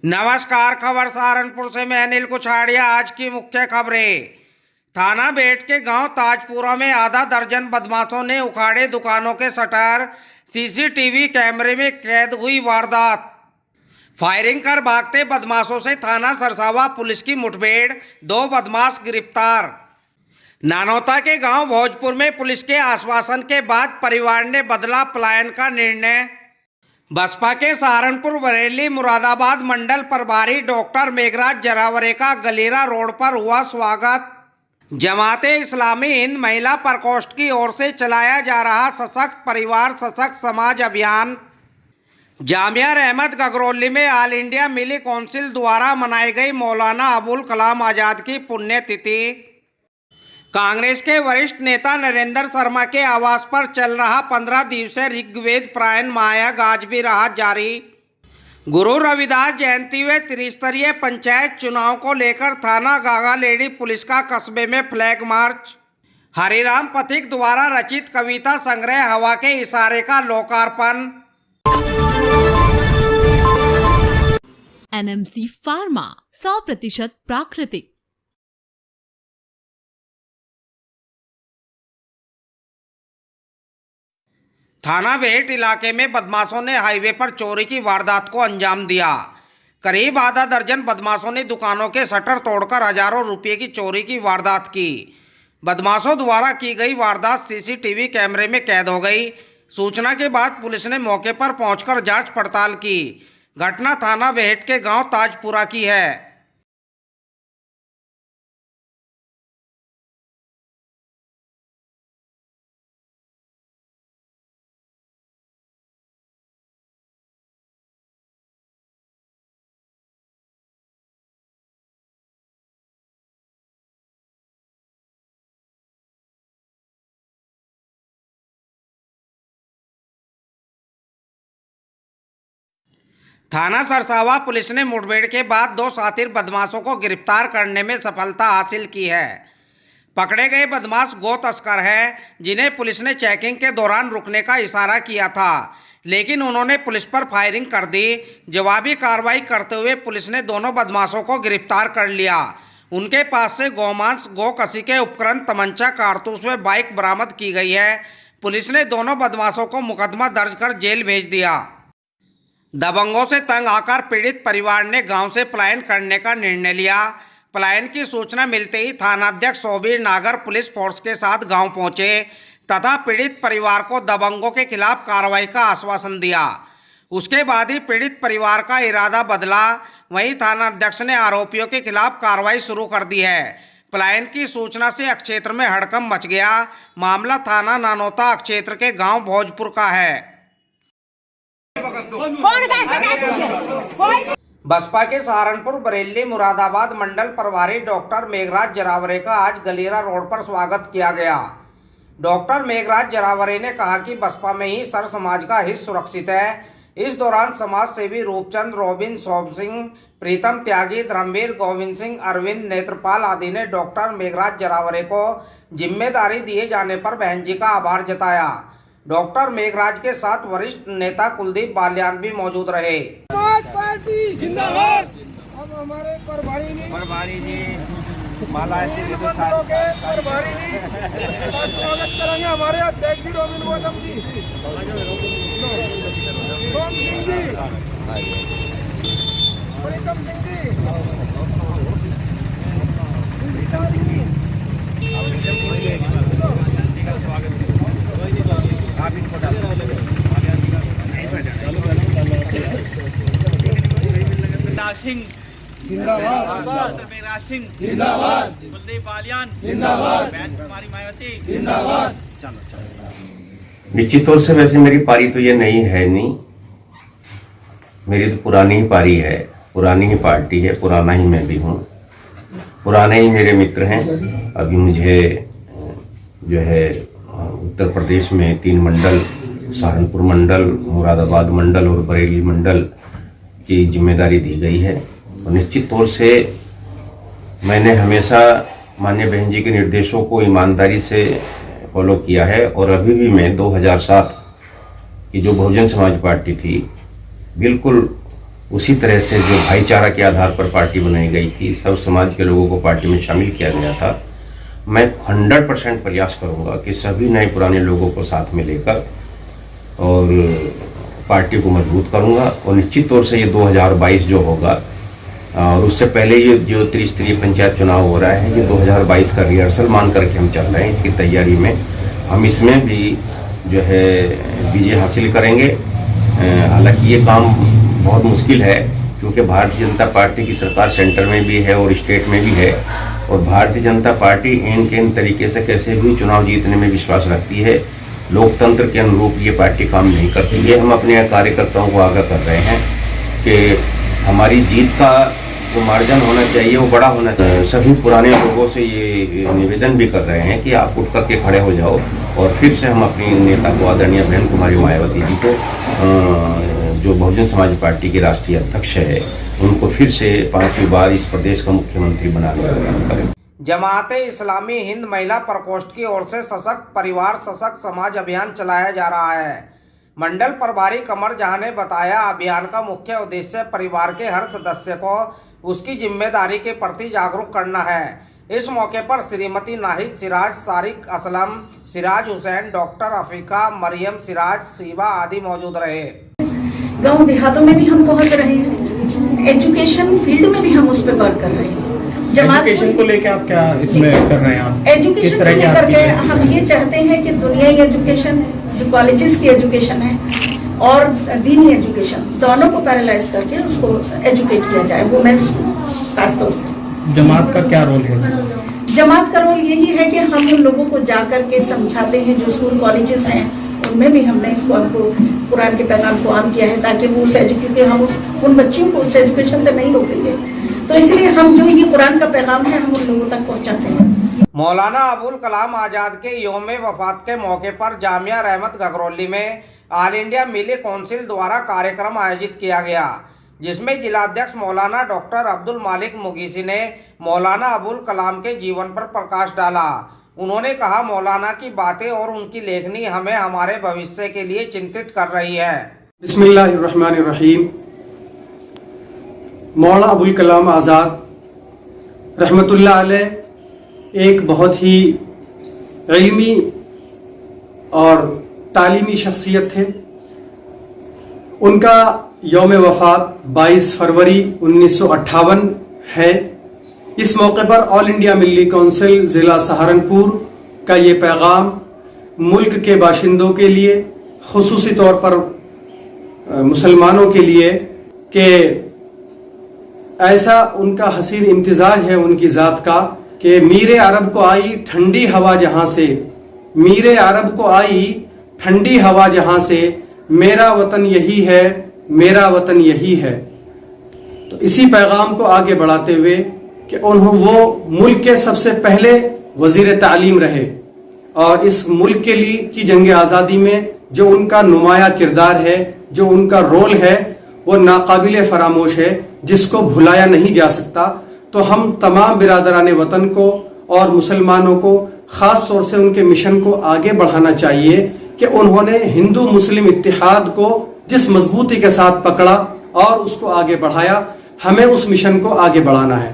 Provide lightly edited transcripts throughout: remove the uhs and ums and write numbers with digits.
नमस्कार, खबर सहारनपुर से मैं अनिल कुछाड़िया। आज की मुख्य खबरें। थाना बेट के गांव ताजपुरा में आधा दर्जन बदमाशों ने उखाड़े दुकानों के शटर। सीसीटीवी कैमरे में कैद हुई वारदात। फायरिंग कर भागते बदमाशों से थाना सरसावा पुलिस की मुठभेड़, 2 बदमाश गिरफ्तार। नानौता के गांव भोजपुर में पुलिस के आश्वासन के बाद परिवार ने बदला पलायन का निर्णय। बसपा के सहारनपुर बरेली मुरादाबाद मंडल प्रभारी डॉक्टर मेघराज जरावरे का गलीरा रोड पर हुआ स्वागत। जमाते इस्लामी हिंद महिला प्रकोष्ठ की ओर से चलाया जा रहा सशक्त परिवार सशक्त समाज अभियान। जामिया रहमत गगरौली में ऑल इंडिया मिली काउंसिल द्वारा मनाई गई मौलाना अबुल कलाम आजाद की पुण्यतिथि। कांग्रेस के वरिष्ठ नेता नरेंद्र शर्मा के आवास पर चल रहा 15 दिवसीय ऋग्वेद पारायण महायज्ञ आज भी रहा जारी। गुरु रविदास जयंती व त्रिस्तरीय पंचायत चुनाव को लेकर थाना गागालेडी पुलिस का कस्बे में फ्लैग मार्च। हरिराम पथिक द्वारा रचित कविता संग्रह हवा के इशारे का लोकार्पण। NMC फार्मा 100% प्राकृतिक। थाना बेट इलाके में बदमाशों ने हाईवे पर चोरी की वारदात को अंजाम दिया। करीब आधा दर्जन बदमाशों ने दुकानों के शटर तोड़कर हजारों रुपये की चोरी की वारदात की। बदमाशों द्वारा की गई वारदात सीसीटीवी कैमरे में कैद हो गई। सूचना के बाद पुलिस ने मौके पर पहुंचकर जांच पड़ताल की। घटना थाना बेट के गांव ताजपुरा की है। थाना सरसावा पुलिस ने मुठभेड़ के बाद 2 शातिर बदमाशों को गिरफ्तार करने में सफलता हासिल की है। पकड़े गए बदमाश गो तस्कर है, जिन्हें पुलिस ने चेकिंग के दौरान रुकने का इशारा किया था, लेकिन उन्होंने पुलिस पर फायरिंग कर दी। जवाबी कार्रवाई करते हुए पुलिस ने दोनों बदमाशों को गिरफ्तार कर लिया। उनके पास से गौमांस, गो कसी के उपकरण, तमंचा, कारतूस व बाइक बरामद की गई है। पुलिस ने दोनों बदमाशों को मुकदमा दर्ज कर जेल भेज दिया। दबंगों से तंग आकर पीड़ित परिवार ने गांव से पलायन करने का निर्णय लिया। पलायन की सूचना मिलते ही थानाध्यक्ष सोबीर नागर पुलिस फोर्स के साथ गांव पहुंचे तथा पीड़ित परिवार को दबंगों के खिलाफ कार्रवाई का आश्वासन दिया। उसके बाद ही पीड़ित परिवार का इरादा बदला। वहीं थानाध्यक्ष ने आरोपियों के खिलाफ कार्रवाई शुरू कर दी है। पलायन की सूचना से अक्षेत्र में हड़कंप मच गया। मामला थाना नानौता अक्षेत्र के गाँव भोजपुर का है। बसपा के सहारनपुर बरेली मुरादाबाद मंडल प्रभारी डॉक्टर मेघराज जरावरे का आज गलीरा रोड पर स्वागत किया गया। डॉक्टर मेघराज जरावरे ने कहा कि बसपा में ही सर समाज का हित सुरक्षित है। इस दौरान समाज सेवी रूपचंद, रोबिन, सोम सिंह, प्रीतम त्यागी, धर्मवीर, गोविंद सिंह, अरविंद, नेत्रपाल आदि ने डॉक्टर मेघराज जरावरे को जिम्मेदारी दिए जाने पर बहन जी का आभार जताया। डॉक्टर मेघराज के साथ वरिष्ठ नेता कुलदीप बालियान भी मौजूद रहे। पार्टी जिंदाबाद। अब हमारे प्रभारी जी माला ऐसी प्रभारी जी का स्वागत करेंगे। हमारे अध्यक्ष जी रोबिन गौतम जी, सोम सिंह जी, प्रीतम सिंह जी, सिंह जिंदाबाद, डॉक्टर मेघराज सिंह जिंदाबाद, कुलदीप बालियान जिंदाबाद, बहन कुमारी मायावती जिंदाबाद। निश्चित तौर से वैसे मेरी पारी तो ये नहीं है, नहीं मेरी तो पुरानी ही पारी है, पुरानी ही पार्टी है, पुराना ही मैं भी हूँ, पुराने ही मेरे मित्र हैं। अभी मुझे जो है उत्तर प्रदेश में 3 मंडल, सहारनपुर मंडल, मुरादाबाद मंडल और बरेली मंडल की जिम्मेदारी दी गई है। और निश्चित तौर से मैंने हमेशा माननीय बहन जी के निर्देशों को ईमानदारी से फॉलो किया है। और अभी भी मैं 2007 की जो बहुजन समाज पार्टी थी, बिल्कुल उसी तरह से जो भाईचारा के आधार पर पार्टी बनाई गई थी, सब समाज के लोगों को पार्टी में शामिल किया गया था, मैं 100% प्रयास करूंगा कि सभी नए पुराने लोगों को साथ में लेकर और पार्टी को मजबूत करूंगा। और निश्चित तौर से ये 2022 जो होगा, और उससे पहले ये जो त्रिस्तरीय पंचायत चुनाव हो रहा है, ये 2022 का रिहर्सल मान करके हम चल रहे हैं। इसकी तैयारी में हम इसमें भी जो है विजय हासिल करेंगे। हालांकि ये काम बहुत मुश्किल है, क्योंकि भारतीय जनता पार्टी की सरकार सेंटर में भी है और स्टेट में भी है, और भारतीय जनता पार्टी इन तरीके से कैसे भी चुनाव जीतने में विश्वास रखती है। लोकतंत्र के अनुरूप ये पार्टी काम नहीं करती है। हम अपने कार्यकर्ताओं को आगाह कर रहे हैं कि हमारी जीत का जो मार्जिन होना चाहिए वो बड़ा होना चाहिए। सभी पुराने लोगों से ये निवेदन भी कर रहे हैं कि आप उठ करके खड़े हो जाओ और फिर से हम अपनी नेता को, आदरणीय बहन कुमारी मायावती जी को, जो बहुजन समाज पार्टी के राष्ट्रीय अध्यक्ष है, उनको फिर से 5वीं बार इस प्रदेश का मुख्यमंत्री बनाने का काम करें। जमात इस्लामी हिंद महिला प्रकोष्ठ की ओर से सशक्त परिवार सशक्त समाज अभियान चलाया जा रहा है। मंडल प्रभारी कमर जहां ने बताया, अभियान का मुख्य उद्देश्य परिवार के हर सदस्य को उसकी जिम्मेदारी के प्रति जागरूक करना है। इस मौके पर श्रीमती नाहिद सिराज, सारिक असलम, सिराज हुसैन, डॉक्टर अफीका, मरियम सिराज, शिवा आदि मौजूद रहे। गांव देहातों में भी हम पहुंच रहे हैं, एजुकेशन फील्ड में भी हम उस पर वर्क कर रहे हैं। एजुकेशन को लेकर आप क्या इसमें कर रहे हैं? आप एजुकेशन को लेकर के हम ये चाहते हैं कि दुनियाई एजुकेशन, जो कॉलेजेस की एजुकेशन है, और दीनी एजुकेशन, दोनों को पैरेलाइज करके उसको एजुकेट किया जाए, वुमेन्स को खासतौर से। जमात का क्या रोल है? जमात का रोल यही है कि हम उन लोगों को जा करके समझाते हैं, जो स्कूल कॉलेजेस हैं उनमें भी हमने इसको हमको कुरान के पैगाम को आम किया है, ताकि वो उस एजुकेशन, हम उन बच्चियों को उस एजुकेशन से नहीं रोकेंगे। तो इसलिए हम जो ये कुरान का पैगाम है हम उन लोगों तक पहुंचाते हैं। मौलाना अबुल कलाम आजाद के यौम वफात के मौके पर जामिया रहमत गगरौली में ऑल इंडिया मिली काउंसिल द्वारा कार्यक्रम आयोजित किया गया, जिसमें जिलाध्यक्ष मौलाना डॉक्टर अब्दुल मालिक मुगीसी ने मौलाना अबुल कलाम के जीवन पर प्रकाश डाला। उन्होंने कहा, मौलाना की बातें और उनकी लेखनी हमें हमारे भविष्य के लिए चिंतित कर रही है। बिस्मिल्लाहिर्रहमानिर्रहीम। मौलाना अबुल कलाम आज़ाद रहमतुल्लाह अलैह एक बहुत ही इल्मी और तालीमी शख्सियत थे। उनका यौम वफ़ात 22 फरवरी 1958 है। इस मौके पर ऑल इंडिया मिली काउंसिल ज़िला सहारनपुर का ये पैगाम मुल्क के बाशिंदों के लिए, खुसूसी तौर पर मुसलमानों के लिए, कि ऐसा उनका हसीन इम्तिजाज है उनकी ज़ात का कि मीरे अरब को आई ठंडी हवा जहाँ से, मीरे अरब को आई ठंडी हवा जहाँ से, मेरा वतन यही है, मेरा वतन यही है। तो इसी पैगाम को आगे बढ़ाते हुए कि वो मुल्क के सबसे पहले वजीर तालीम रहे, और इस मुल्क के लिए की जंग आज़ादी में जो उनका नुमाया किरदार है, जो उनका रोल है, वो नाकाबिले फरामोश है, जिसको भुलाया नहीं जा सकता। तो हम तमाम बिरादरान वतन को और मुसलमानों को ख़ास तौर से उनके मिशन को आगे बढ़ाना चाहिए कि उन्होंने हिंदू मुस्लिम इत्तिहाद को जिस मजबूती के साथ पकड़ा और उसको आगे बढ़ाया, हमें उस मिशन को आगे बढ़ाना है।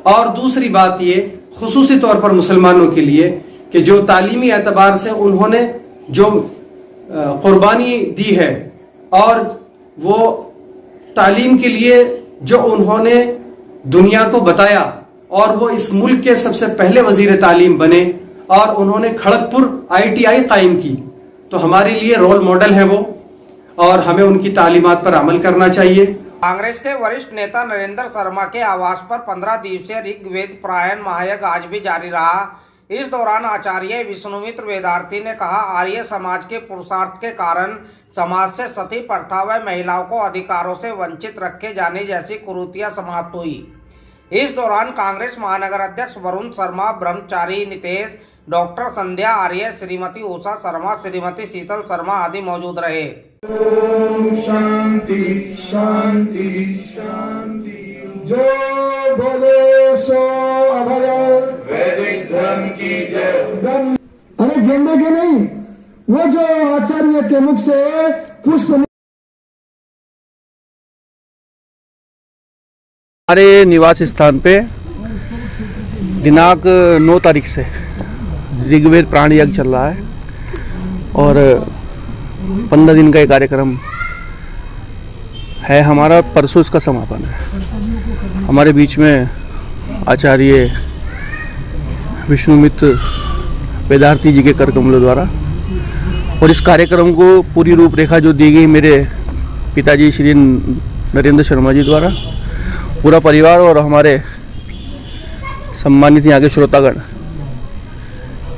और दूसरी बात ये खुसूसी तौर पर मुसलमानों के लिए कि जो तालीमी एतबार से उन्होंने जो कुर्बानी दी है, और वो तालीम के लिए जो उन्होंने दुनिया को बताया, और वो इस मुल्क के सबसे पहले वजीर तालीम बने, और उन्होंने खड़गपुर ITI कायम की, तो हमारे लिए रोल मॉडल है वो, और हमें उनकी तालीमात पर अमल करना चाहिए। कांग्रेस के वरिष्ठ नेता नरेंद्र शर्मा के आवास पर 15 दिवसीय ऋग्वेद पारायण महायज्ञ आज भी जारी रहा। इस दौरान आचार्य विष्णुमित्र वेदार्थी ने कहा, आर्य समाज के पुरुषार्थ के कारण समाज से सती प्रथा व महिलाओं को अधिकारों से वंचित रखे जाने जैसी कुरीतियां समाप्त हुई। इस दौरान कांग्रेस महानगर अध्यक्ष वरुण शर्मा, ब्रह्मचारी नितेश, डॉक्टर संध्या आर्य, श्रीमती उषा शर्मा, श्रीमती शीतल शर्मा आदि मौजूद रहे। शांति शांति शांति। जो बोले सो अभय, वैदिक धर्म की जय। अरे गेंदे के नहीं, वो जो आचार्य के मुख से पुष्प हमारे निवास स्थान पे दिनांक 9 तारीख से ऋग्वेद प्राण यज्ञ चल रहा है और 15 दिन का ये कार्यक्रम है हमारा। परसों इसका समापन है। हमारे बीच में आचार्य विष्णुमित्र वेदार्थी जी के कर कमलों द्वारा और इस कार्यक्रम को पूरी रूपरेखा जो दी गई मेरे पिताजी श्री नरेंद्र शर्मा जी द्वारा, पूरा परिवार और हमारे सम्मानित यहाँ के श्रोतागण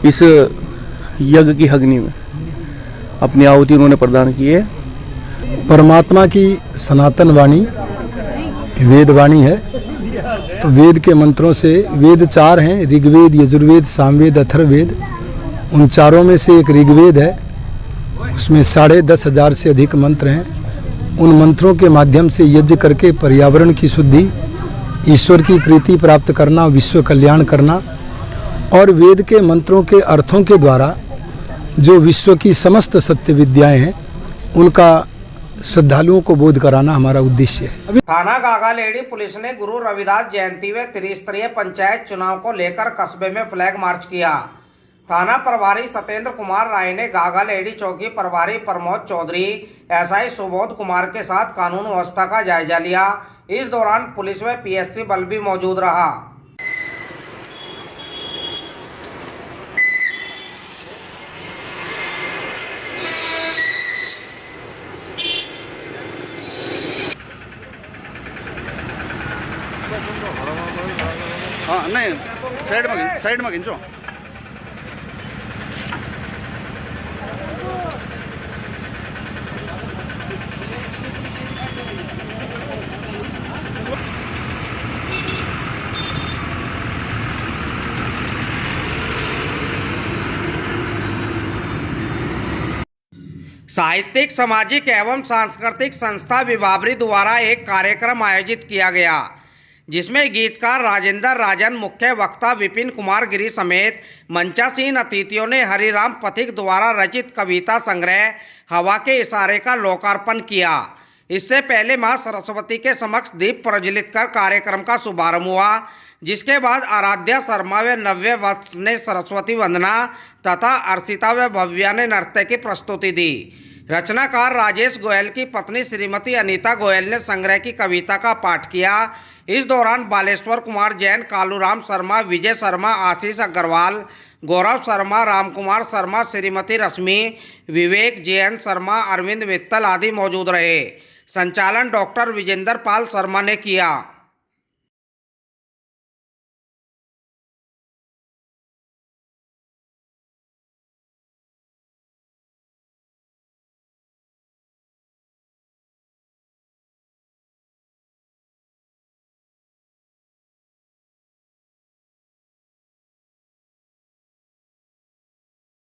इस यज्ञ की अग्नि में अपनी आहुति उन्होंने प्रदान की है। परमात्मा की सनातन वाणी वेद वाणी है। तो वेद के मंत्रों से, वेद 4 हैं, ऋग्वेद, यजुर्वेद, सामवेद, अथर्ववेद। उन चारों में से एक ऋग्वेद है, उसमें 10,500 से अधिक मंत्र हैं। उन मंत्रों के माध्यम से यज्ञ करके पर्यावरण की शुद्धि, ईश्वर की प्रीति प्राप्त करना, विश्व कल्याण करना और वेद के मंत्रों के अर्थों के द्वारा जो विश्व की समस्त सत्य विद्याएं हैं उनका श्रद्धालुओं को बोध कराना हमारा उद्देश्य है। थाना गागालेडी पुलिस ने गुरु रविदास जयंती व त्रिस्तरीय पंचायत चुनाव को लेकर कस्बे में फ्लैग मार्च किया। थाना प्रभारी सत्येंद्र कुमार राय ने गागालेडी चौकी प्रभारी प्रमोद चौधरी, एसआई सुबोध कुमार के साथ कानून व्यवस्था का जायजा लिया। इस दौरान पुलिस व पीएससी बल भी मौजूद रहा। हाँ नहीं, साइड में खींचो। साहित्यिक, सामाजिक एवं सांस्कृतिक संस्था विभावरी द्वारा एक कार्यक्रम आयोजित किया गया, जिसमें गीतकार राजेंद्र राजन, मुख्य वक्ता विपिन कुमार गिरी समेत मंचासीन अतिथियों ने हरिराम पथिक द्वारा रचित कविता संग्रह हवा के इशारे का लोकार्पण किया। इससे पहले मां सरस्वती के समक्ष दीप प्रज्वलित कर कार्यक्रम का शुभारंभ हुआ, जिसके बाद आराध्या शर्मा व नव्य वत्स ने सरस्वती वंदना तथा अर्षिता व भव्या ने नृत्य की प्रस्तुति दी। रचनाकार राजेश गोयल की पत्नी श्रीमती अनीता गोयल ने संग्रह की कविता का पाठ किया। इस दौरान बालेश्वर कुमार जैन, कालूराम शर्मा, विजय शर्मा, आशीष अग्रवाल, गौरव शर्मा, रामकुमार शर्मा, श्रीमती रश्मि, विवेक, जयंत शर्मा, अरविंद मित्तल आदि मौजूद रहे। संचालन डॉक्टर विजेंद्र पाल शर्मा ने किया।